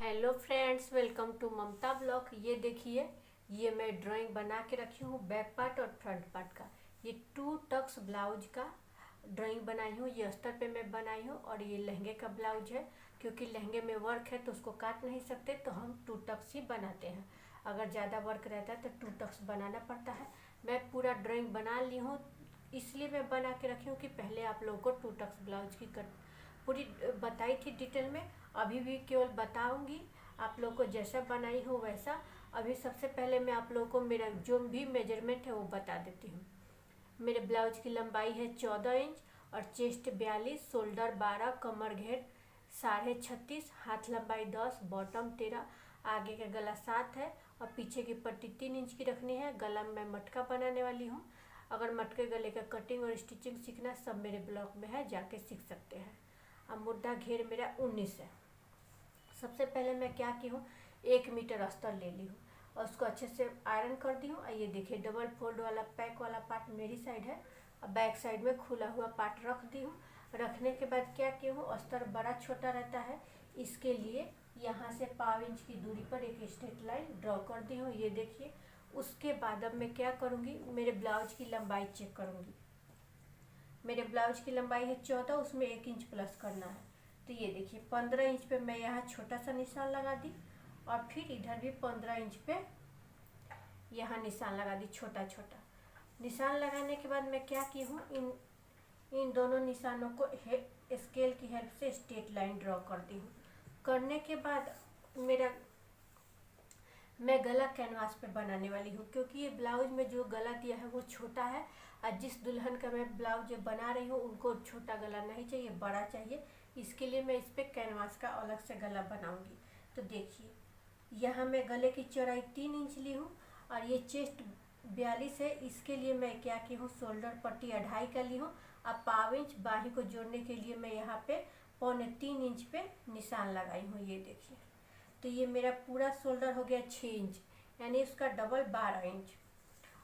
Hello friends, welcome to Mamta blog. ये देखिए, ये मैं ड्राइंग बना के रखी हूँ बैक पार्ट और फ्रंट पार्ट का। ये 2 टक्स ब्लाउज का ड्राइंग बनाई हूँ। ये अस्तर पे मैं बनाई हूँ और ये लहंगे का ब्लाउज है। क्योंकि लहंगे में वर्क है तो उसको काट नहीं सकते, तो हम 2 टक्स ही बनाते हैं। अगर ज़्यादा वर्क रहता है तो 2 टक्स बनाना पड़ता है। मैं पूरा ड्राइंग बना ली हूँ, इसलिए मैं बना के रखी हूँ कि पहले आप लोगों को 2 टक्स ब्लाउज की पूरी बताई थी डिटेल में। अभी भी केवल बताऊंगी, आप लोग को जैसा बनाई हो वैसा। अभी सबसे पहले मैं आप लोगों को मेरा जो भी मेजरमेंट है वो बता देती हूँ। मेरे ब्लाउज की लंबाई है 14 इंच और चेस्ट 42, शोल्डर 12, कमर घेर 36.5, हाथ लंबाई 10, बॉटम 13, आगे का गला 7 है और पीछे की पट्टी 3 इंच की रखनी है। गला में मटका बनाने वाली हूँ। अगर मटके गले का कटिंग और स्टिचिंग सीखना, सब मेरे ब्लॉग में है, जाके सीख सकते हैं। अब मुद्दा घेर मेरा 19 है। सबसे पहले मैं क्या की हूँ, 1 मीटर अस्तर ले ली हूँ और उसको अच्छे से आयरन कर दी हूँ। ये देखिए, डबल फोल्ड वाला पैक वाला पार्ट मेरी साइड है और बैक साइड में खुला हुआ पार्ट रख दी हूँ। रखने के बाद क्या की हूँ, अस्तर बड़ा छोटा रहता है, इसके लिए यहाँ से 5 इंच की दूरी पर एक स्ट्रेट लाइन ड्रॉ कर दी हूँ। ये देखिए, उसके बाद अब मैं क्या करूँगी, मेरे ब्लाउज की लंबाई चेक करूँगी। मेरे ब्लाउज की लंबाई है 14, उसमें 1 इंच प्लस करना है। तो ये देखिए, 15 इंच पे मैं यहाँ छोटा सा निशान लगा दी और फिर इधर भी 15 इंच पे यहाँ निशान लगा दी, छोटा छोटा निशान लगाने के बाद मैं क्या की हूँ, इन दोनों निशानों को स्केल की हेल्प से स्ट्रेट लाइन ड्रॉ कर दी हूँ। करने के बाद मैं गला कैनवास पे बनाने वाली हूँ, क्योंकि ये ब्लाउज में जो गला दिया है वो छोटा है और जिस दुल्हन का मैं ब्लाउज बना रही हूँ उनको छोटा गला नहीं चाहिए, बड़ा चाहिए। इसके लिए मैं इस पर कैनवास का अलग से गला बनाऊंगी। तो देखिए, यहाँ मैं गले की चौड़ाई 3 इंच ली हूँ और ये चेस्ट 42 है। इसके लिए मैं क्या की हूँ, शोल्डर पट्टी 2.5 का ली हूँ। अब 5 इंच बाही को जोड़ने के लिए मैं यहाँ पे 3.25 इंच पे निशान लगाई हूँ। ये देखिए, तो ये मेरा पूरा शोल्डर हो गया 6 इंच, यानी उसका डबल 12 इंच।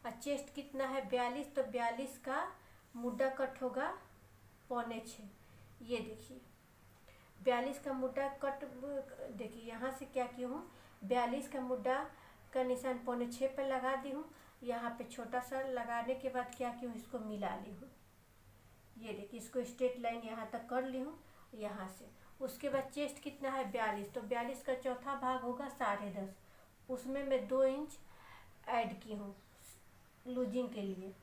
और चेस्ट कितना है, 42, तो 42 का मुड्डा कट होगा 5.25। ये देखिए, 42 का मुड्डा कट, देखिए यहाँ से क्या की हूँ, 42 का मुड्डा का निशान 5.25 पे लगा दी हूँ। यहाँ पे छोटा सा लगाने के बाद क्या की हूँ, इसको मिला ली हूँ। ये देखिए, इसको स्ट्रेट लाइन यहाँ तक कर ली हूँ यहाँ से। उसके बाद चेस्ट कितना है, 42, तो 42 का चौथा भाग होगा 10.5, उसमें मैं 2 इंच ऐड की हूँ लूजिंग के लिए।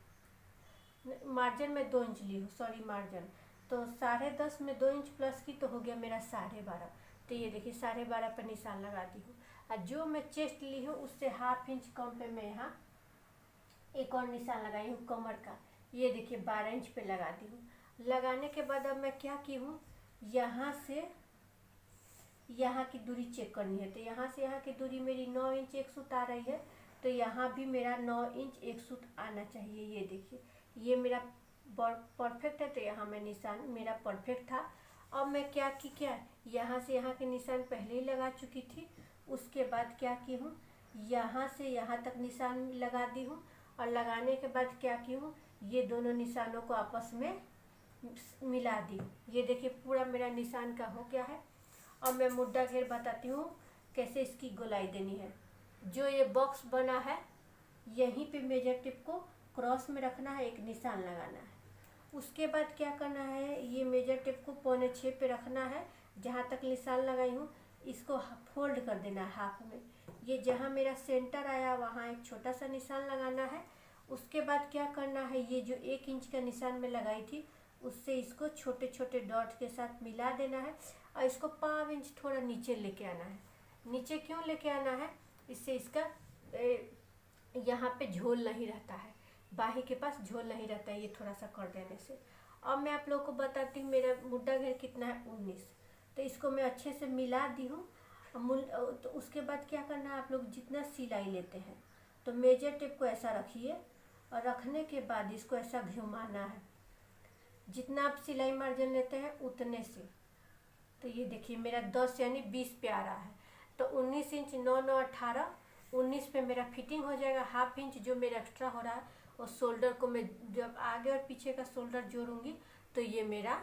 मार्जिन में 2 इंच ली हूँ, सॉरी मार्जिन, तो 10.5 में 2 इंच प्लस की तो हो गया मेरा 12.5। तो ये देखिए, 12.5 पर निशान लगा दी हूँ। और जो मैं चेस्ट ली हूँ उससे 1/2 इंच कम पे मैं यहाँ एक और निशान लगाई हूँ कमर का। ये देखिए, 12 इंच पे लगा दी हूँ। लगाने के बाद अब मैं क्या की हूँ, यहाँ से यहाँ की दूरी चेक करनी है। तो यहाँ से यहाँ की दूरी मेरी 9 इंच 1 सूत आ रही है, तो यहाँ भी मेरा 9 इंच 1 सूत आना चाहिए। ये देखिए, ये मेरा परफेक्ट है, तो यहाँ मैं निशान मेरा परफेक्ट था। अब मैं क्या यहाँ से यहाँ के निशान पहले ही लगा चुकी थी। उसके बाद क्या की हूँ, यहाँ से यहाँ तक निशान लगा दी हूँ और लगाने के बाद क्या की हूँ, ये दोनों निशानों को आपस में मिला दी। ये देखिए, पूरा मेरा निशान का हो गया है। अब मैं मुड्डा घेर बताती हूँ कैसे इसकी गोलाई देनी है। जो ये बॉक्स बना है, यहीं पे मेजर टिप को क्रॉस में रखना है, एक निशान लगाना है। उसके बाद क्या करना है, ये मेजर टिप को 5.25 पे रखना है। जहाँ तक निशान लगाई हूँ इसको फोल्ड कर देना है हाफ में। ये जहाँ मेरा सेंटर आया वहाँ एक छोटा सा निशान लगाना है। उसके बाद क्या करना है, ये जो 1 इंच का निशान में लगाई थी उससे इसको छोटे छोटे डॉट के साथ मिला देना है और इसको 5 इंच थोड़ा नीचे लेके आना है। नीचे क्यों लेके आना है, इससे इसका यहाँ पे झोल नहीं रहता है, बाही के पास झोल नहीं रहता है, ये थोड़ा सा कर देने से। अब मैं आप लोगों को बताती हूँ मेरा मुड्डा घेर कितना है, 19। तो इसको मैं अच्छे से मिला दी हूँ। तो उसके बाद क्या करना है, आप लोग जितना सिलाई लेते हैं तो मेजर टेप को ऐसा रखिए और रखने के बाद इसको ऐसा घुमाना है, जितना आप सिलाई मार्जिन लेते हैं उतने से। तो ये देखिए, मेरा 10 यानी 20 पे आ रहा है, तो 19 इंच 9 9 18, 19 पे मेरा फिटिंग हो जाएगा। 1/2 इंच जो मेरा एक्स्ट्रा हो रहा है और शोल्डर को मैं जब आगे और पीछे का शोल्डर जोड़ूंगी तो ये मेरा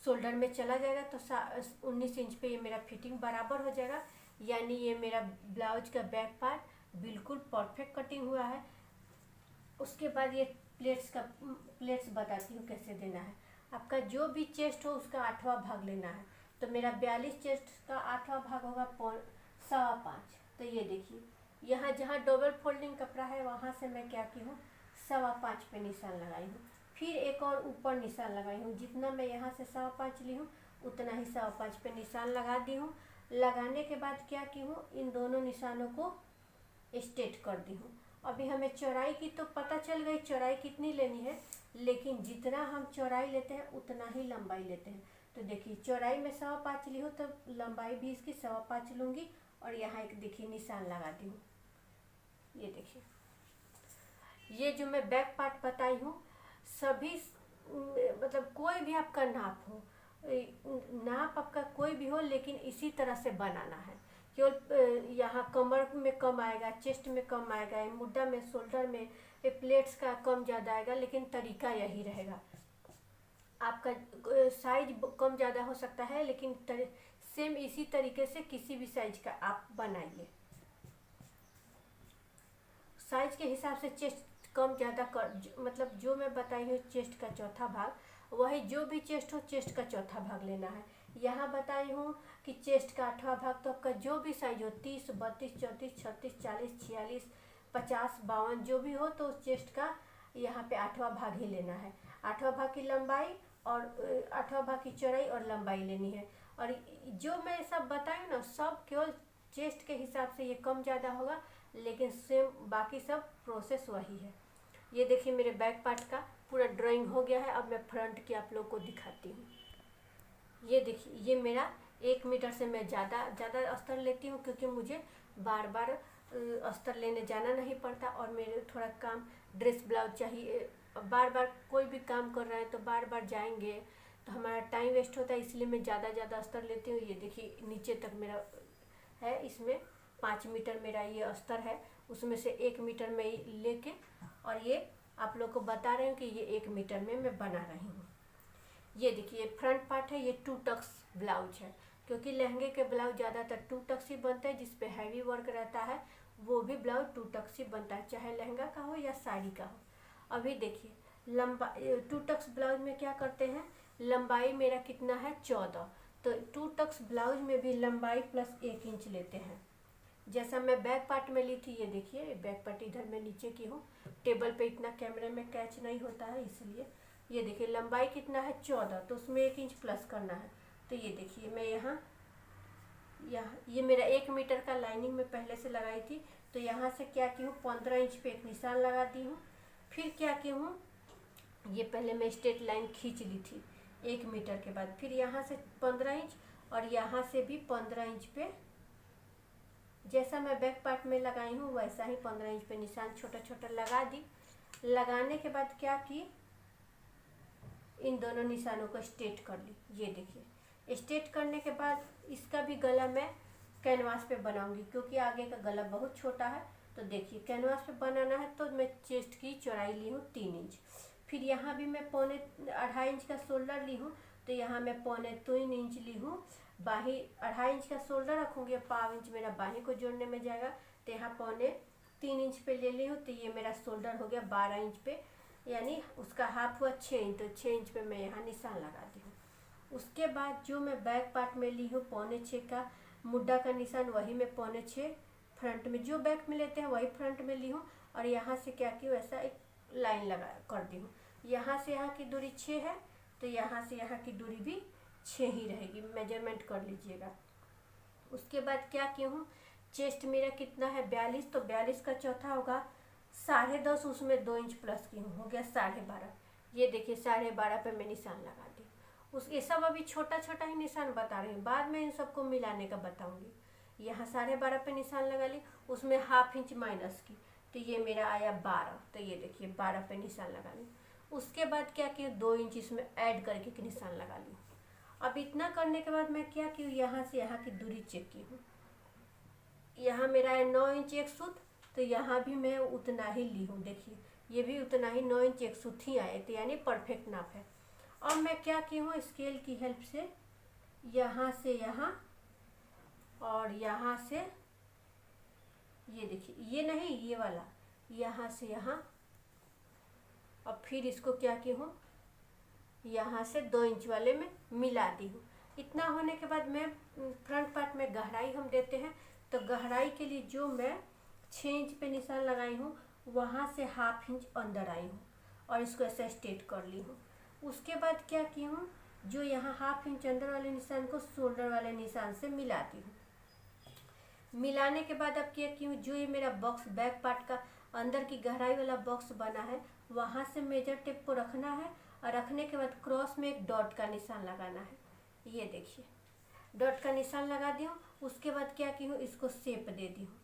शोल्डर में चला जाएगा, तो 19 इंच पे ये मेरा फिटिंग बराबर हो जाएगा। यानी ये मेरा ब्लाउज का बैक पार्ट बिल्कुल परफेक्ट कटिंग हुआ है। उसके बाद ये प्लेट्स बताती हूँ कैसे देना है। आपका जो भी चेस्ट हो उसका 8वां भाग लेना है। तो मेरा 42 चेस्ट का 8वां भाग होगा 5.25। तो ये देखिए यहाँ जहाँ डबल फोल्डिंग कपड़ा है वहाँ से मैं क्या की हूँ 5.25 पे निशान लगाई हूँ। फिर एक और ऊपर निशान लगाई हूँ। जितना मैं यहाँ से 5.25 ली हूँ उतना ही 5.25 पे निशान लगा दी हूँ। लगाने के बाद क्या की हूँ इन दोनों निशानों को स्ट्रेट कर दी हूँ। अभी हमें चौड़ाई की तो पता चल गई चौड़ाई कितनी लेनी है, लेकिन जितना हम चौड़ाई लेते हैं उतना ही लंबाई लेते हैं। तो देखिए चौड़ाई में 5.25 ली हूँ तो लंबाई भी इसकी 5.25 लूँगी और यहाँ एक देखिए निशान लगा दी हूँ। ये देखिए ये जो मैं बैक पार्ट बताई हूँ सभी मतलब कोई भी आपका नाप हो, नाप आपका कोई भी हो, लेकिन इसी तरह से बनाना है। केवल यहाँ कमर में कम आएगा, चेस्ट में कम आएगा, मुड्डा में, शोल्डर में, प्लेट्स का कम ज़्यादा आएगा, लेकिन तरीका यही रहेगा। आपका साइज कम ज़्यादा हो सकता है, लेकिन सेम इसी तरीके से किसी भी साइज का आप बनाइए। साइज के हिसाब से चेस्ट कम ज़्यादा मतलब जो मैं बताई हूँ चेस्ट का चौथा भाग वही जो भी चेस्ट हो चेस्ट का चौथा भाग लेना है। यहाँ बताई हूँ कि चेस्ट का 8वां भाग तो आपका जो भी साइज हो 30, 32, 34, 36, 40, 46, 50, 52 जो भी हो तो चेस्ट का यहाँ पे 8वां भाग ही लेना है। 8वां भाग की लंबाई और 8वां भाग की चौड़ाई और लंबाई लेनी है। और जो मैं सब बताई ना सब केवल चेस्ट के हिसाब से ये कम ज़्यादा होगा, लेकिन सेम बाकी सब प्रोसेस वही है। ये देखिए मेरे बैक पार्ट का पूरा ड्राइंग हो गया है। अब मैं फ्रंट की आप लोग को दिखाती हूँ। ये देखिए ये मेरा 1 मीटर से मैं ज़्यादा अस्तर लेती हूँ, क्योंकि मुझे बार बार अस्तर लेने जाना नहीं पड़ता और मेरे थोड़ा काम ड्रेस ब्लाउज चाहिए। बार बार कोई भी काम कर रहे हैं तो बार बार जाएंगे तो हमारा टाइम वेस्ट होता है, इसलिए मैं ज़्यादा अस्तर लेती हूँ। ये देखिए नीचे तक मेरा है, इसमें 5 मीटर मेरा ये अस्तर है, उसमें से 1 मीटर में लेके और ये आप लोग को बता रही हूँ कि ये 1 मीटर में मैं बना रही हूँ। ये देखिए फ्रंट पार्ट है, ये 2 टक्स ब्लाउज है, क्योंकि लहंगे के ब्लाउज ज़्यादातर 2 टक्स ही बनते हैं। जिसपे हैवी वर्क रहता है वो भी ब्लाउज 2 टक्स ही बनता है, चाहे लहंगा का हो या साड़ी का हो। अभी देखिए लंबा 2 टक्स ब्लाउज में क्या करते हैं, लंबाई मेरा कितना है 14, तो 2 टक्स ब्लाउज में भी लंबाई प्लस 1 इंच लेते हैं। जैसा मैं बैक पार्ट में ली थी, ये देखिए बैक पार्ट इधर मैं नीचे की हूँ, टेबल पे इतना कैमरे में कैच नहीं होता है इसलिए। ये देखिए लंबाई कितना है 14, तो उसमें 1 इंच प्लस करना है। तो ये देखिए मैं यहाँ ये मेरा 1 मीटर का लाइनिंग में पहले से लगाई थी, तो यहाँ से क्या की हूँ 15 इंच पे एक निशान लगा दी हूँ। फिर क्या की हूँ ये पहले मैं स्ट्रेट लाइन खींच ली थी 1 मीटर के बाद, फिर यहाँ से 15 इंच और यहाँ से भी 15 इंच पे जैसा मैं बैक पार्ट में लगाई हूँ वैसा ही 15 इंच पे निशान छोटा छोटा लगा दी। लगाने के बाद क्या की इन दोनों निशानों को स्ट्रेट कर ली। ये देखिए स्ट्रेट करने के बाद इसका भी गला मैं कैनवास पे बनाऊंगी, क्योंकि आगे का गला बहुत छोटा है। तो देखिए कैनवास पे बनाना है तो मैं चेस्ट की चौड़ाई ली हूँ 3 इंच। फिर यहाँ भी मैं 2.5 इंच का शोल्डर ली हूँ, तो यहाँ मैं 2.25 इंच ली हूँ। बाही 2.5 इंच का शोल्डर रखूँगी, 1.25 इंच मेरा बाही को जोड़ने में जाएगा, तो यहाँ 3.25 इंच पे ले ली हूँ। तो ये मेरा शोल्डर हो गया 12 इंच पे, यानी उसका हाफ हुआ 6 इंच, तो 6 इंच पे मैं यहाँ निशान लगा दी हूँ। उसके बाद जो मैं बैक पार्ट में ली हूँ 5.25 का मुड्डा का निशान, वही मैं 5.25 फ्रंट में जो बैक में लेते हैं वही फ्रंट में ली हूँ। और यहाँ से क्या की वैसा एक लाइन लगा कर दी हूँ। यहाँ से यहाँ की दूरी 6 है, तो यहाँ से यहाँ की दूरी भी 6 ही रहेगी, मेजरमेंट कर लीजिएगा। उसके बाद क्या की हूँ चेस्ट मेरा कितना है 42, तो 42 का चौथा होगा 10.5, उसमें 2 इंच प्लस की हूँ, हो गया 12.5। ये देखिए 12.5 पे मैं निशान लगा दी। ये सब अभी छोटा छोटा ही निशान बता रही हूँ, बाद में इन सबको मिलाने का बताऊँगी। यहाँ 12.5 पे निशान लगा ली, उसमें हाफ इंच माइनस की, तो ये मेरा आया 12। तो ये देखिए 12 पे निशान लगा ली। उसके बाद क्या किया 2 इंच इसमें ऐड करके एक निशान लगा ली। अब इतना करने के बाद मैं क्या की यहाँ से यहाँ की दूरी चेक की हूँ। यहाँ मेरा है 9 इंच 1 सूत, तो यहाँ भी मैं उतना ही ली हूँ। देखिए ये भी उतना ही 9 इंच 1 सूत ही आए, तो यानी परफेक्ट नाप है। अब मैं क्या की हूँ स्केल की हेल्प से यहाँ से यहाँ और यहाँ से ये देखिए, ये नहीं, ये वाला यहाँ से यहाँ, और फिर इसको क्या की हूँ, यहाँ से 2 इंच वाले में मिला दी हूँ। इतना होने के बाद मैं फ्रंट पार्ट में गहराई हम देते हैं, तो गहराई के लिए जो मैं 6 इंच पे निशान लगाई हूँ, वहाँ से 1/2 इंच अंदर आई हूँ और इसको ऐसे स्ट्रेट कर ली हूँ। उसके बाद क्या की हूँ, जो यहाँ 1/2 इंच अंदर वाले निशान को शोल्डर वाले निशान से मिलाती हूँ। मिलाने के बाद अब क्या की हूँ, जो ये मेरा बॉक्स बैक पार्ट का अंदर की गहराई वाला बॉक्स बना है, वहाँ से मेजर टेप को रखना है और रखने के बाद क्रॉस में एक डॉट का निशान लगाना है। ये देखिए, डॉट का निशान लगा दी हूँ। उसके बाद क्या की हूँ, इसको शेप दे दी हूँ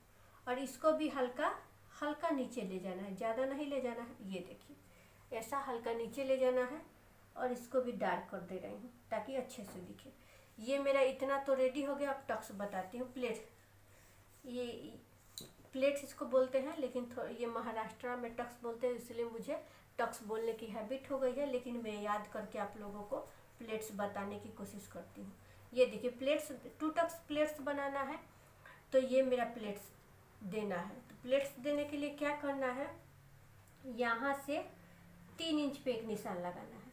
और इसको भी हल्का हल्का नीचे ले जाना है, ज़्यादा नहीं ले जाना है। ये देखिए, ऐसा हल्का नीचे ले जाना है और इसको भी डार्क कर दे रही हूँ ताकि अच्छे से दिखे। ये मेरा इतना तो रेडी हो गया। अब टक्स बताती हूँ। ये प्लेट्स इसको बोलते हैं, लेकिन ये महाराष्ट्र में टक्स बोलते हैं, इसलिए मुझे टक्स बोलने की हैबिट हो गई है, लेकिन मैं याद करके आप लोगों को प्लेट्स बताने की कोशिश करती हूँ। ये देखिए, प्लेट्स 2 टक्स प्लेट्स बनाना है, तो ये मेरा प्लेट्स देना है। तो प्लेट्स देने के लिए क्या करना है, यहाँ से 3 इंच पे एक निशान लगाना है।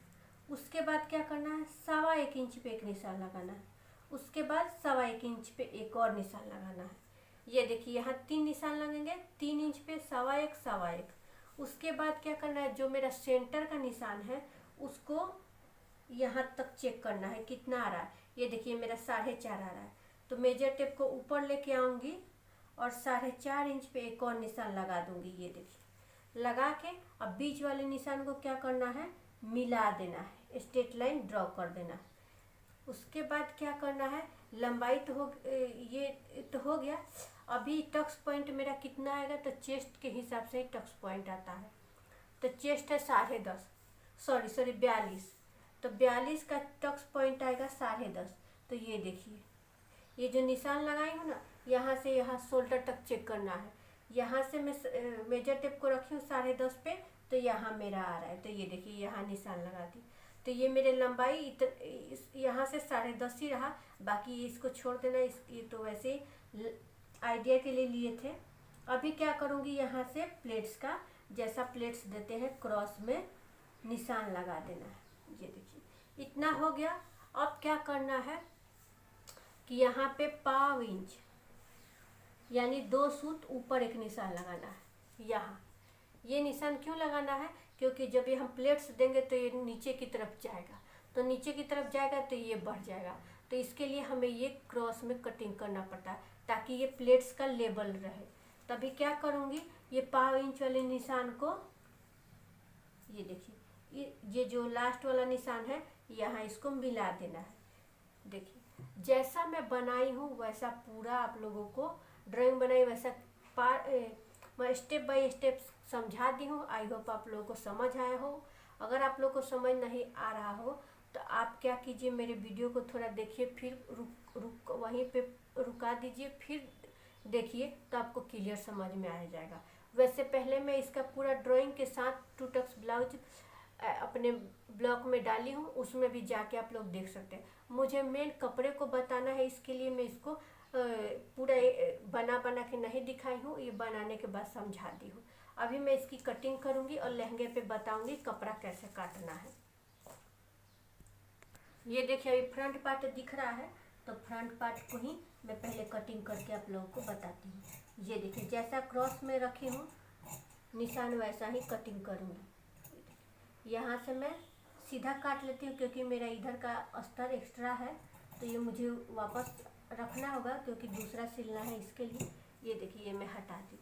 उसके बाद क्या करना है, 1.25 इंच पे एक निशान लगाना है। उसके बाद 1.25 इंच पे एक और निशान लगाना है। ये देखिए, यहाँ 3 निशान लगेंगे, 3 इंच पे 1.25 उसके बाद क्या करना है, जो मेरा सेंटर का निशान है उसको यहाँ तक चेक करना है कितना आ रहा है। ये देखिए, मेरा 4.5 आ रहा है, तो मेजर टेप को ऊपर लेके आऊँगी और 4.5 इंच पे एक और निशान लगा दूँगी। ये देखिए, लगा के अब बीच वाले निशान को क्या करना है, मिला देना है, स्ट्रेट लाइन ड्रॉ कर देना है। उसके बाद क्या करना है, लंबाई तो ये तो हो गया। अभी टक्स पॉइंट मेरा कितना आएगा, तो चेस्ट के हिसाब से ही टक्स पॉइंट आता है। तो चेस्ट है 10.5 42, तो 42 का टक्स पॉइंट आएगा 10.5। तो ये देखिए, ये जो निशान लगाई हूँ ना, यहाँ से यहाँ शोल्डर तक चेक करना है। यहाँ से मैं मेजर टेप को रखी हूँ 10.5 पे, तो यहाँ मेरा आ रहा है। तो ये देखिए, यहाँ निशान लगा दी, तो ये मेरे लंबाई यहाँ से 10.5 ही रहा, बाकी इसको छोड़ देना। ये तो वैसे आइडिया के लिए लिए थे। अभी क्या करूँगी, यहाँ से प्लेट्स का जैसा प्लेट्स देते हैं क्रॉस में निशान लगा देना है। ये देखिए, इतना हो गया। अब क्या करना है कि यहाँ पे 1/2 इंच यानी 2 सूत ऊपर एक निशान लगाना है। यहाँ ये निशान क्यों लगाना है, क्योंकि जब ये हम प्लेट्स देंगे तो ये नीचे की तरफ जाएगा, तो नीचे की तरफ जाएगा तो ये बढ़ जाएगा। तो इसके लिए हमें ये क्रॉस में कटिंग करना पड़ता है ताकि ये प्लेट्स का लेवल रहे। तभी क्या करूँगी, ये 1/2 इंच वाले निशान को, ये देखिए, ये जो लास्ट वाला निशान है, यहाँ इसको मिला देना है। देखिए, जैसा मैं बनाई हूँ वैसा पूरा आप लोगों को ड्राइंग बनाई वैसा मैं स्टेप बाय स्टेप समझा दी हूँ। आई होप आप लोगों को समझ आया हो। अगर आप लोगों को समझ नहीं आ रहा हो तो आप क्या कीजिए, मेरे वीडियो को थोड़ा देखिए, फिर रुक वहीं पे रुका दीजिए, फिर देखिए, तो आपको क्लियर समझ में आ जाएगा। वैसे पहले मैं इसका पूरा ड्राइंग के साथ 2 टक्स ब्लाउज अपने ब्लॉग में डाली हूँ, उसमें भी जाके आप लोग देख सकते हैं। मुझे मेन कपड़े को बताना है, इसके लिए मैं इसको पूरा बना के नहीं दिखाई हूँ, ये बनाने के बाद समझा दी हूँ। अभी मैं इसकी कटिंग करूँगी और लहंगे पे बताऊँगी कपड़ा कैसे काटना है। ये देखिए, अभी फ्रंट पार्ट दिख रहा है, तो फ्रंट पार्ट को ही मैं पहले कटिंग करके आप लोगों को बताती हूँ। ये देखिए, जैसा क्रॉस में रखी हूँ निशान वैसा ही कटिंग करूँगी। यहाँ से मैं सीधा काट लेती हूँ क्योंकि मेरा इधर का अस्तर एक्स्ट्रा है, तो ये मुझे वापस रखना होगा क्योंकि दूसरा सिलना है इसके लिए। ये देखिए, ये मैं हटा दी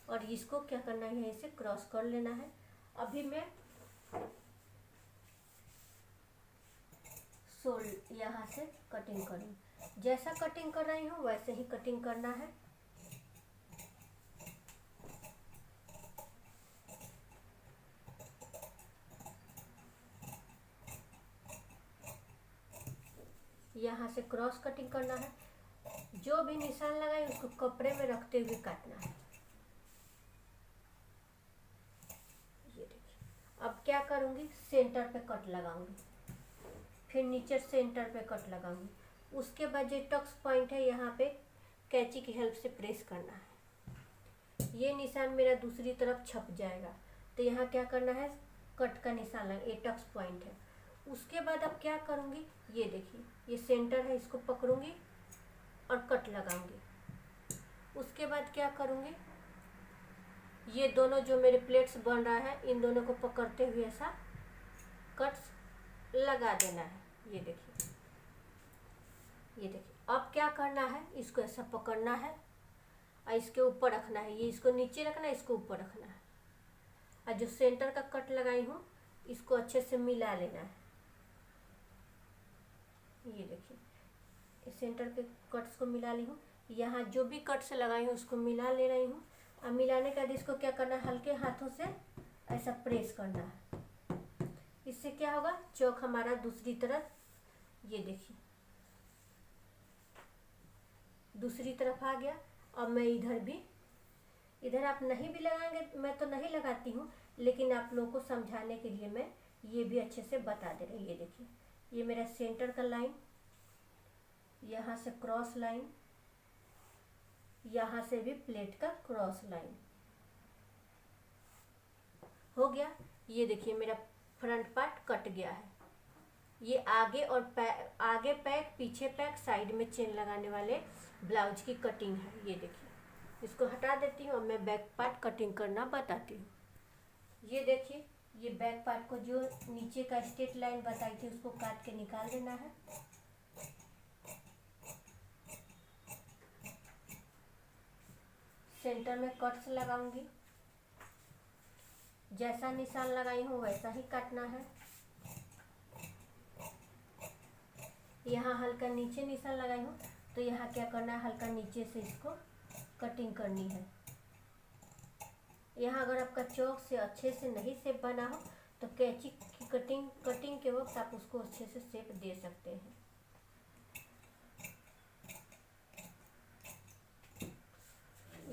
और इसको क्या करना है, इसे क्रॉस कर लेना है। अभी मैं सोल यहाँ से कटिंग करूँ, जैसा कटिंग कर रही हूँ वैसे ही कटिंग करना है। यहाँ से क्रॉस कटिंग करना है। जो भी निशान लगाए उसको कपड़े में रखते हुए काटना है। ये देखिए, अब क्या करूँगी, सेंटर पे कट लगाऊंगी, फिर नीचे सेंटर पे कट लगाऊंगी। उसके बाद जो टक्स पॉइंट है यहाँ पे कैंची की हेल्प से प्रेस करना है। ये निशान मेरा दूसरी तरफ छप जाएगा। तो यहाँ क्या करना है, कट का निशान लगा, ये टक्स पॉइंट है। उसके बाद अब क्या करूँगी, ये देखिए ये सेंटर है, इसको पकड़ूंगी और कट लगाऊंगी। उसके बाद क्या करूँगी, ये दोनों जो मेरे प्लेट्स बन रहा है, इन दोनों को पकड़ते हुए ऐसा कट्स लगा देना है। ये देखिए, ये देखिए। अब क्या करना है, इसको ऐसा पकड़ना है और इसके ऊपर रखना है। ये इसको नीचे रखना है, इसको ऊपर रखना है। और जो सेंटर का कट लगाई हूँ इसको अच्छे से मिला लेना है। ये देखिए सेंटर के कट्स को मिला ली हूँ। यहाँ जो भी कट्स लगाई हूँ उसको मिला ले रही हूँ। अब मिलाने के बाद इसको क्या करना है, हल्के हाथों से ऐसा प्रेस करना है। इससे क्या होगा, चौक हमारा दूसरी तरफ, ये देखिए दूसरी तरफ आ गया। अब मैं इधर भी, इधर आप नहीं भी लगाएंगे, मैं तो नहीं लगाती हूँ, लेकिन आप लोगों को समझाने के लिए मैं ये भी अच्छे से बता दे रही हूँ। ये देखिए ये मेरा सेंटर का लाइन, यहाँ से क्रॉस लाइन, यहाँ से भी प्लेट का क्रॉस लाइन हो गया। ये देखिए मेरा फ्रंट पार्ट कट गया है। ये आगे और आगे पैक, पीछे पैक, साइड में चेन लगाने वाले ब्लाउज की कटिंग है। ये देखिए इसको हटा देती हूँ और मैं बैक पार्ट कटिंग करना बताती हूँ। ये देखिए ये बैक पार्ट को जो नीचे का स्ट्रेट लाइन बताई थी उसको काट के निकाल देना है। सेंटर में कट्स लगाऊंगी, जैसा निशान लगाई हूँ वैसा ही काटना है। यहाँ हल्का नीचे निशान लगाई हूँ तो यहाँ क्या करना है, हल्का नीचे से इसको कटिंग करनी है। यहाँ अगर आपका चौक से अच्छे से नहीं शेप बना हो तो कैंची की कटिंग के वक्त आप उसको अच्छे से शेप दे सकते हैं।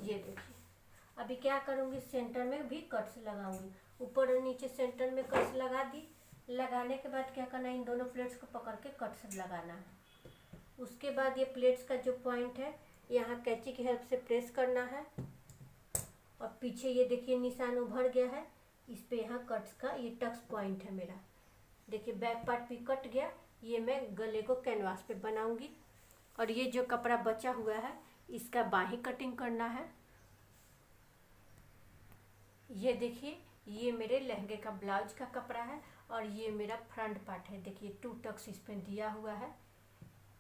ये देखिए अभी क्या करूँगी, सेंटर में भी कट्स लगाऊंगी। ऊपर और नीचे सेंटर में कट्स लगा दी। लगाने के बाद क्या करना है, इन दोनों प्लेट्स को पकड़ के कट्स लगाना है। उसके बाद ये प्लेट्स का जो पॉइंट है यहाँ कैंची की हेल्प से प्रेस करना है और पीछे ये देखिए निशान उभर गया है, इस पे यहाँ कट्स का ये टक्स पॉइंट है मेरा। देखिए बैक पार्ट भी कट गया। ये मैं गले को कैनवास पे बनाऊंगी और ये जो कपड़ा बचा हुआ है इसका बाही कटिंग करना है। ये देखिए ये मेरे लहंगे का ब्लाउज का कपड़ा है और ये मेरा फ्रंट पार्ट है। देखिए 2 टक्स इस पे दिया हुआ है।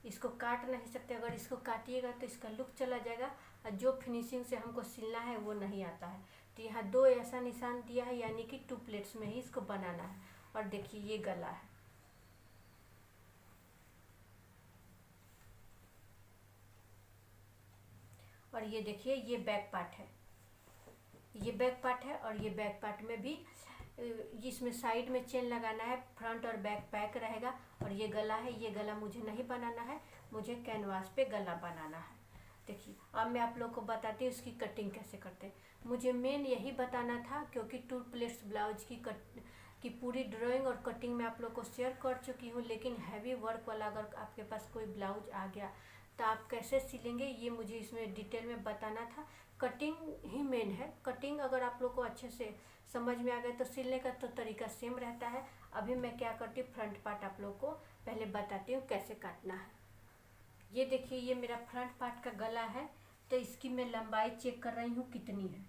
इसको काट नहीं सकते, अगर इसको काटिएगा तो इसका लुक चला जाएगा और जो फिनिशिंग से हमको सिलना है वो नहीं आता है। तो यहाँ 2 ऐसा निशान दिया है, यानी कि 2 प्लेट्स में ही इसको बनाना है। और देखिए ये गला है। और ये देखिए ये बैक पार्ट है, ये बैक पार्ट है। और ये बैक पार्ट में भी इसमें साइड में चेन लगाना है, फ्रंट और बैक पैक रहेगा। और ये गला है, ये गला मुझे नहीं बनाना है, मुझे कैनवास पे गला बनाना है। देखिए अब मैं आप लोग को बताती हूँ इसकी कटिंग कैसे करते हैं। मुझे मेन यही बताना था क्योंकि 2 प्लेट्स ब्लाउज की पूरी ड्राइंग और कटिंग मैं आप लोग को शेयर कर चुकी हूँ, लेकिन हैवी वर्क वाला अगर आपके पास कोई ब्लाउज आ गया तो आप कैसे सिलेंगे ये मुझे इसमें डिटेल में बताना था। कटिंग ही मेन है। कटिंग अगर आप लोग को अच्छे से समझ में आ गया तो सिलने का तो तरीका सेम रहता है। अभी मैं क्या करती हूँ, फ्रंट पार्ट आप लोग को पहले बताती हूँ कैसे काटना है। ये देखिए ये मेरा फ्रंट पार्ट का गला है, तो इसकी मैं लंबाई चेक कर रही हूँ कितनी है।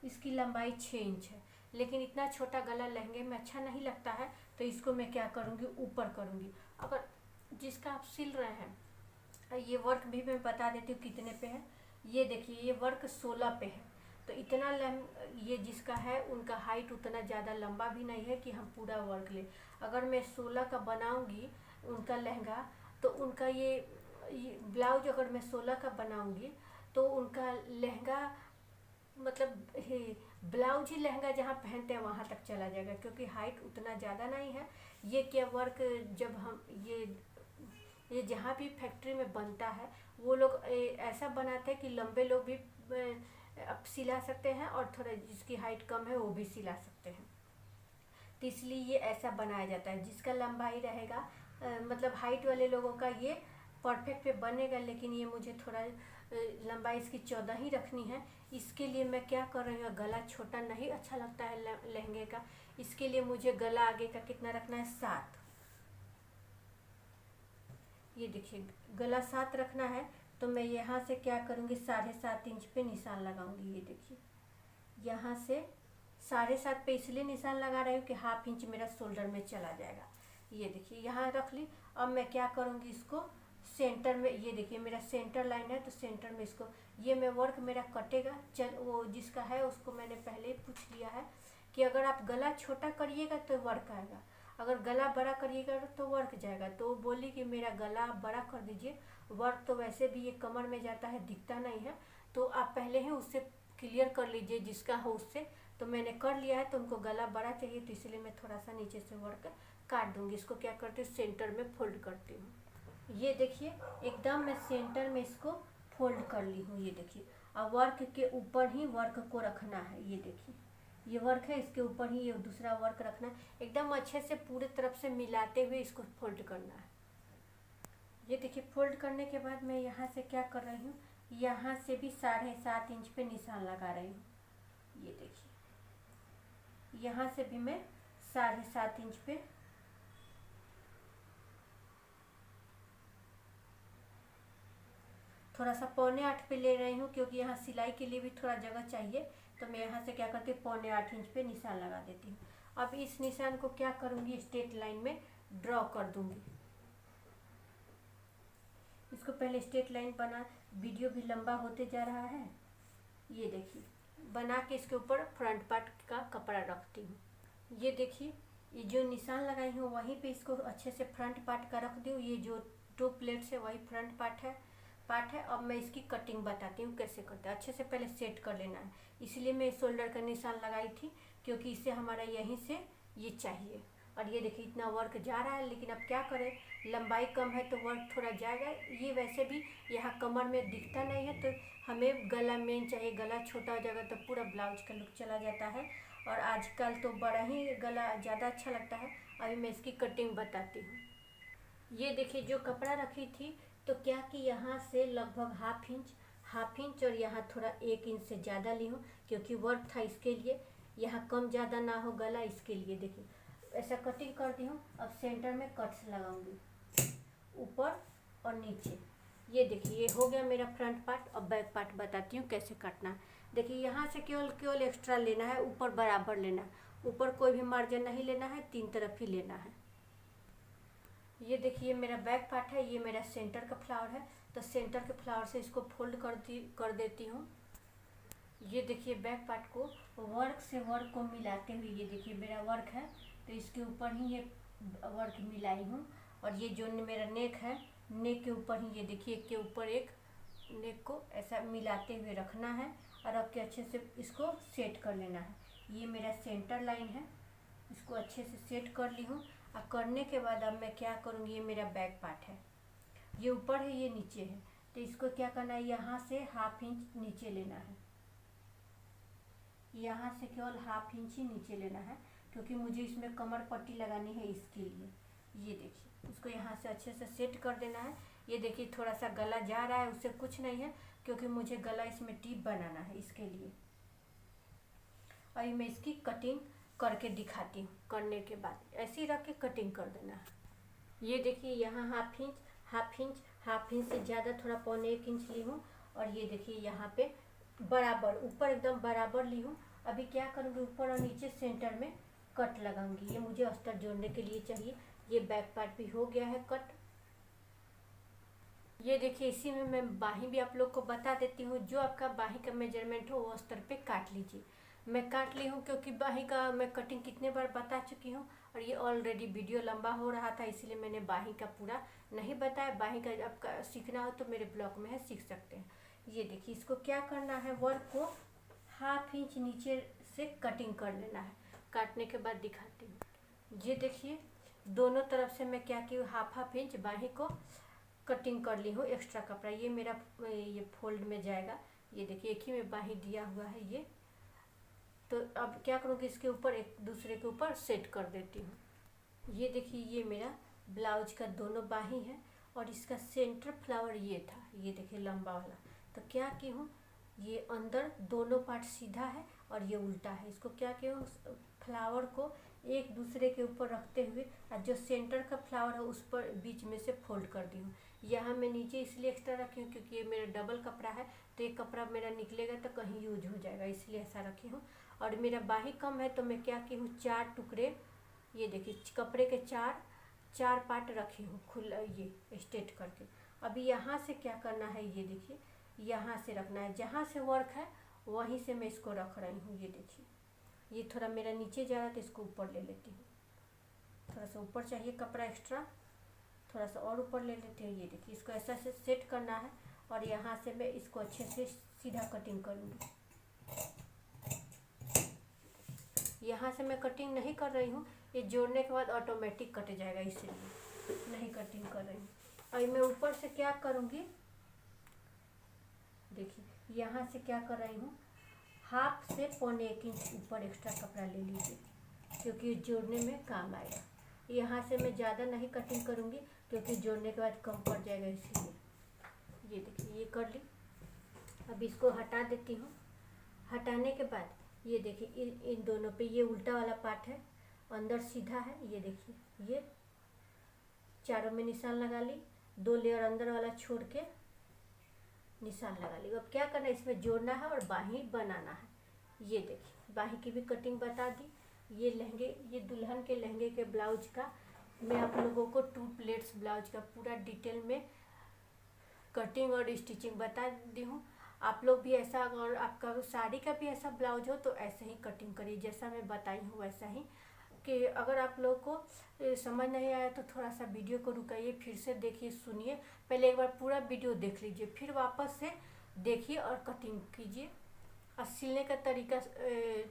इसकी लंबाई 6 इंच है, लेकिन इतना छोटा गला लहंगे में अच्छा नहीं लगता है, तो इसको मैं क्या करूँगी, ऊपर करूँगी। अगर जिसका आप सिल रहे हैं, ये वर्क भी मैं बता देती हूँ कितने पे है। ये देखिए ये वर्क 16 पे है, तो इतना ये जिसका है उनका हाइट उतना ज़्यादा लंबा भी नहीं है कि हम पूरा वर्क ले। अगर मैं 16 का बनाऊँगी उनका लहंगा, तो उनका ये ब्लाउज अगर मैं 16 का बनाऊँगी तो उनका लहंगा मतलब ब्लाउज ही लहंगा जहाँ पहनते हैं वहाँ तक चला जाएगा, क्योंकि हाइट उतना ज़्यादा नहीं है। ये क्या वर्क जब हम ये जहाँ भी फैक्ट्री में बनता है वो लोग ऐसा बनाते हैं कि लंबे लोग भी अब सिला सकते हैं और थोड़ा जिसकी हाइट कम है वो भी सिला सकते हैं। तो इसलिए ये ऐसा बनाया जाता है। जिसका लंबाई रहेगा मतलब हाइट वाले लोगों का ये परफेक्ट पे बनेगा, लेकिन ये मुझे थोड़ा लंबाई इसकी 14 ही रखनी है। इसके लिए मैं क्या कर रही हूँ, गला छोटा नहीं अच्छा लगता है लहंगे का, इसके लिए मुझे गला आगे का कितना रखना है, 7। ये देखिए गला 7 रखना है, तो मैं यहाँ से क्या करूँगी, 7.5 इंच पे निशान लगाऊंगी। ये देखिए यहाँ से 7.5 पे इसलिए निशान लगा रही हूँ कि ½ इंच मेरा शोल्डर में चला जाएगा। ये देखिए यहाँ रख ली। अब मैं क्या करूँगी, इसको सेंटर में, ये देखिए मेरा सेंटर लाइन है, तो सेंटर में इसको, ये मैं वर्क मेरा कटेगा। चल वो जिसका है उसको मैंने पहले ही पूछ लिया है कि अगर आप गला छोटा करिएगा तो वर्क आएगा, अगर गला बड़ा करिएगा तो वर्क जाएगा। तो वो बोली कि मेरा गला बड़ा कर दीजिए, वर्क तो वैसे भी ये कमर में जाता है, दिखता नहीं है, तो आप पहले ही उससे क्लियर कर लीजिए जिसका हो उससे। तो मैंने कर लिया है, तो उनको गला बड़ा चाहिए, तो इसलिए मैं थोड़ा सा नीचे से वर्क काट दूंगी। इसको क्या करती हूँ, सेंटर में फोल्ड करती हूँ। ये देखिए एकदम मैं सेंटर में इसको फोल्ड कर ली हूँ। ये देखिए अब वर्क के ऊपर ही वर्क को रखना है। ये देखिए ये वर्क है, इसके ऊपर ही ये दूसरा वर्क रखना है, एकदम अच्छे से पूरे तरफ से मिलाते हुए इसको फोल्ड करना है। ये देखिए फोल्ड करने के बाद मैं यहाँ से क्या कर रही हूँ, यहाँ से भी 7.5 इंच पे निशान लगा रही हूँ। ये देखिए यहाँ से भी मैं 7.5 इंच पे थोड़ा सा 7.25 पे ले रही हूँ, क्योंकि यहाँ सिलाई के लिए भी थोड़ा जगह चाहिए। तो मैं यहाँ से क्या करती हूँ, 7.25 इंच पे निशान लगा देती हूँ। अब इस निशान को क्या करूँगी, स्ट्रेट लाइन में ड्रॉ कर दूँगी। इसको पहले स्ट्रेट लाइन बना, वीडियो भी लंबा होते जा रहा है। ये देखिए बना के इसके ऊपर फ्रंट पार्ट का कपड़ा रखती हूँ। ये देखिए ये जो निशान लगाई हूँ वहीं पे इसको अच्छे से फ्रंट पार्ट का रख दूँ। ये जो 2 प्लेट्स है वही फ्रंट पार्ट है। अब मैं इसकी कटिंग बताती हूँ कैसे करते हैं। अच्छे से पहले सेट कर लेना है, इसलिए मैं शोल्डर का निशान लगाई थी, क्योंकि इससे हमारा यहीं से ये चाहिए। और ये देखिए इतना वर्क जा रहा है, लेकिन अब क्या करें, लंबाई कम है तो वर्क थोड़ा जाएगा। ये वैसे भी यहाँ कमर में दिखता नहीं है, तो हमें गला मेन चाहिए। गला छोटा हो जाएगा तो पूरा ब्लाउज का लुक चला जाता है, और आजकल तो बड़ा ही गला ज़्यादा अच्छा लगता है। अभी मैं इसकी कटिंग बताती हूँ। ये देखिए जो कपड़ा रखी थी, तो क्या कि यहाँ से लगभग हाफ इंच और यहाँ थोड़ा 1 इंच से ज़्यादा ली हूँ, क्योंकि वर्क था इसके लिए, यहाँ कम ज़्यादा ना हो गला, इसके लिए देखिए ऐसा कटिंग कर दी हूँ। अब सेंटर में कट्स लगाऊंगी, ऊपर और नीचे। ये देखिए ये हो गया मेरा फ्रंट पार्ट। अब बैक पार्ट बताती हूँ कैसे काटना है। देखिए यहाँ से केवल एक्स्ट्रा लेना है, ऊपर बराबर लेना है, ऊपर कोई भी मार्जिन नहीं लेना है, 3 तरफ ही लेना है। ये देखिए मेरा बैक पार्ट है, ये मेरा सेंटर का फ्लावर है, तो सेंटर के फ्लावर से इसको फोल्ड कर देती हूँ। ये देखिए बैक पार्ट को वर्क से वर्क को मिलाते हुए, ये देखिए मेरा वर्क है, तो इसके ऊपर ही ये वर्क मिलाई हूँ। और ये जो मेरा नेक है, नेक के ऊपर ही ये देखिए एक के ऊपर एक नेक को ऐसा मिलाते हुए रखना है, और अब के अच्छे से इसको सेट कर लेना है। ये मेरा सेंटर लाइन है, इसको अच्छे से सेट कर ली हूँ। अब करने के बाद अब मैं क्या करूँगी, ये मेरा बैक पार्ट है, ये ऊपर है ये नीचे है, तो इसको क्या करना है, यहाँ से ½ इंच नीचे लेना है। यहाँ से केवल ½ इंच ही नीचे लेना है, क्योंकि मुझे इसमें कमर पट्टी लगानी है, इसके लिए। ये देखिए इसको यहाँ से अच्छे से सेट कर देना है। ये देखिए थोड़ा सा गला जा रहा है, उससे कुछ नहीं है, क्योंकि मुझे गला इसमें टीप बनाना है, इसके लिए। अभी मैं इसकी कटिंग करके दिखाती हूँ। करने के बाद ऐसे ही रख के कटिंग कर देना है। ये देखिए यहाँ ½ इंच से ज़्यादा थोड़ा 1.25 इंच ली हूँ, और ये देखिए यहाँ पे बराबर ऊपर एकदम बराबर ली हूँ। अभी क्या करूँगी, ऊपर और नीचे सेंटर में कट लगाऊंगी। ये मुझे अस्तर जोड़ने के लिए चाहिए। ये बैक पार्ट भी हो गया है कट। ये देखिए इसी में मैं बाही भी आप लोग को बता देती हूँ। जो आपका बाही का मेजरमेंट हो वो अस्तर पे काट लीजिए। मैं काट ली हूँ, क्योंकि बाही का मैं कटिंग कितने बार बता चुकी हूँ, और ये ऑलरेडी वीडियो लंबा हो रहा था, इसलिए मैंने बाही का पूरा नहीं बताया। बाही का आपका सीखना हो तो मेरे ब्लॉग में है, सीख सकते हैं। ये देखिए इसको क्या करना है, वर्क को ½ इंच नीचे से कटिंग कर लेना है। काटने के बाद दिखाती हूँ। ये देखिए दोनों तरफ से मैं क्या की हूँ, ½ इंच बाही को कटिंग कर ली हूँ। एक्स्ट्रा कपड़ा ये मेरा ये फोल्ड में जाएगा। ये देखिए एक ही में बाही दिया हुआ है ये। तो अब क्या करूँगी, इसके ऊपर एक दूसरे के ऊपर सेट कर देती हूँ। ये देखिए ये मेरा ब्लाउज का दोनों बाही है, और इसका सेंटर फ्लावर ये था, ये देखिए लंबा वाला। तो क्या की हूँ, ये अंदर दोनों पार्ट सीधा है और ये उल्टा है। इसको क्या किया हूँ, फ्लावर को एक दूसरे के ऊपर रखते हुए और जो सेंटर का फ्लावर है उस पर बीच में से फोल्ड कर दी हूँ। यहाँ मैं नीचे इसलिए एक्स्ट्रा रखी हूँ क्योंकि ये मेरा डबल कपड़ा है, तो एक कपड़ा मेरा निकलेगा तो कहीं यूज हो जाएगा, इसलिए ऐसा रखी हूँ। और मेरा बाही कम है तो मैं क्या की हूँ, 4 टुकड़े, ये देखिए कपड़े के चार पार्ट रखी हूँ खुला, ये स्ट्रेट करके। अभी यहाँ से क्या करना है, ये देखिए यहाँ से रखना है, जहाँ से वर्क है वहीं से मैं इसको रख रही हूँ। ये देखिए ये थोड़ा मेरा नीचे जा रहा है तो इसको ऊपर ले लेती हूँ, थोड़ा सा ऊपर चाहिए कपड़ा एक्स्ट्रा, थोड़ा सा और ऊपर ले लेते हैं। ये देखिए इसको ऐसा से सेट करना है और यहाँ से मैं इसको अच्छे से सीधा कटिंग करूँगी। यहाँ से मैं कटिंग नहीं कर रही हूँ, ये जोड़ने के बाद ऑटोमेटिक कट जाएगा, इसलिए नहीं कटिंग कर रही हूँ। और मैं ऊपर से क्या करूँगी, देखिए यहाँ से क्या कर रही हूँ, 1/2 से 1.25 इंच ऊपर एक्स्ट्रा कपड़ा ले लीजिए क्योंकि जोड़ने में काम आएगा। यहाँ से मैं ज़्यादा नहीं कटिंग करूँगी क्योंकि जोड़ने के बाद कम पड़ जाएगा, इसीलिए। ये देखिए ये कर ली। अब इसको हटा देती हूँ। हटाने के बाद ये देखिए इन दोनों पे ये उल्टा वाला पार्ट है, अंदर सीधा है। ये देखिए ये चारों में निशान लगा ली, 2 लेयर अंदर वाला छोड़ के निशान लगा ली। अब क्या करना है, इसमें जोड़ना है और बाही बनाना है। ये देखिए बाही की भी कटिंग बता दी। ये लहंगे, ये दुल्हन के लहंगे के ब्लाउज का मैं आप लोगों को 2 प्लेट्स ब्लाउज का पूरा डिटेल में कटिंग और स्टिचिंग बता दी हूँ। आप लोग भी ऐसा, अगर आपका साड़ी का भी ऐसा ब्लाउज हो तो ऐसे ही कटिंग करिए जैसा मैं बताई हूँ वैसा ही। कि अगर आप लोगों को समझ नहीं आया तो थोड़ा सा वीडियो को रुकाइए, फिर से देखिए, सुनिए, पहले एक बार पूरा वीडियो देख लीजिए, फिर वापस से देखिए और कटिंग कीजिए। और सिलने का तरीका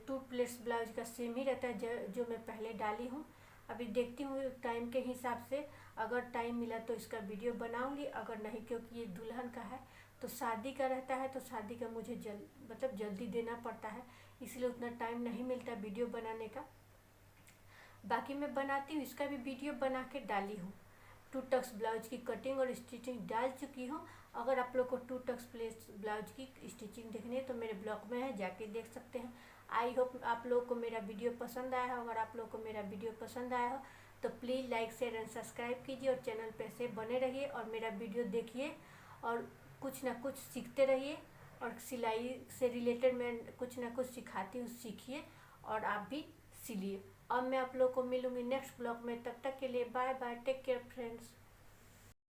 2 प्लेट्स ब्लाउज का सेम ही रहता है जो मैं पहले डाली हूँ। अभी देखती हूँ टाइम के हिसाब से, अगर टाइम मिला तो इसका वीडियो बनाऊंगी, अगर नहीं, क्योंकि ये दुल्हन का है तो शादी का रहता है, तो शादी का मुझे जल्दी देना पड़ता है, इसलिए उतना टाइम नहीं मिलता वीडियो बनाने का। बाकी मैं बनाती हूँ, इसका भी वीडियो बना के डाली हूँ। 2 टक्स ब्लाउज की कटिंग और स्टिचिंग डाल चुकी हूँ। अगर आप लोग को 2 टक्स प्लेट्स ब्लाउज की स्टिचिंग देखनी है तो मेरे ब्लॉग में है, जाके देख सकते हैं। आई होप आप लोगों को मेरा वीडियो पसंद आया हो। अगर आप लोगों को मेरा वीडियो पसंद आया हो तो please like share and subscribe कीजिए और चैनल पे से बने रहिए और मेरा वीडियो देखिए और कुछ ना कुछ सीखते रहिए। और सिलाई से रिलेटेड मैं कुछ ना कुछ सिखाती हूँ, सीखिए और आप भी सिलिए। अब मैं आप लोग को मिलूँगी नेक्स्ट ब्लॉग में, तब तक के लिए bye bye, take care friends.